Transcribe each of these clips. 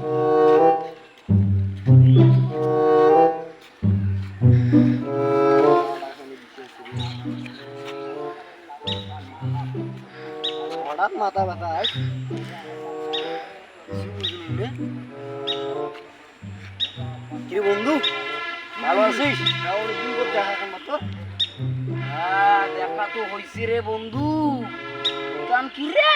হঠাৎ মাথা ব্যথা কি বন্ধু ভালো আছিস? অনেকদিন পর দেখা করলাম তো। হ্যাঁ দেখা তো হইছে রে বন্ধু। কাম কি রে?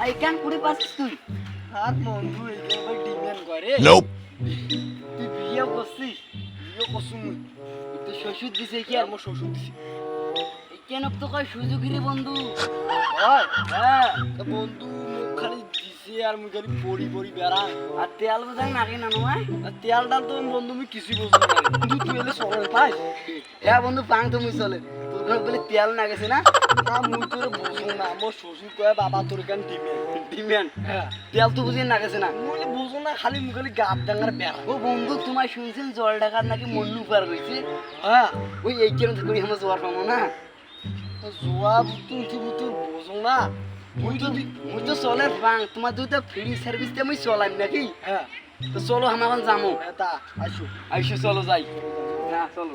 এই কাম করে পাচ্ছিস তুই? আর বন্ধু এইখানে ভাই ডিমান্ড করে। তুই বিয়ে করছিস? বিয়ে করছুন মুই। তো শ্বশুর দিছে কি আর আমার শ্বশুর দিছি। কেন তো কয় সুযোগী রে বন্ধু? হয় হ্যাঁ তা বন্ধু মুখ খালি দিছে আর মুই খালি পড়ি পড়ি বেড়া। আর তেল বোঝাই নাকি না নয়? আর তেল ডাল তো বন্ধু আমি কিছুই বুঝতে পারি না। বন্ধু তুই এলে সরল পাই হ্যাঁ বন্ধু পাং তুমি চলে তোর ঘর বলে তেল না গেছে না? না মুই তোর বুঝো না। আমার শ্বশুর কয়ে বাবা তোর কেন ডিমান্ড। ডিমেন হ্যাঁ তেল তো বুঝিয়ে না গেছে না? মুই বুঝো না খালি মুখ খালি গাত ডাঙ্গার বেড়া। ও বন্ধু তোমায় শুনছেন জল ঢাকার নাকি মন্নু পার হয়েছে? হ্যাঁ ওই এই কেন করি আমরা জোয়ার পাবো না? জোয়া তুই তোর বুঝো না। মুই তো চলে পাং তোমার দুটো ফ্রি সার্ভিস দিয়ে আমি চলাই নাকি? হ্যাঁ তো চলো আমরা এখন যাবো। তা আসো। আইসো চলো যাই। না চলো।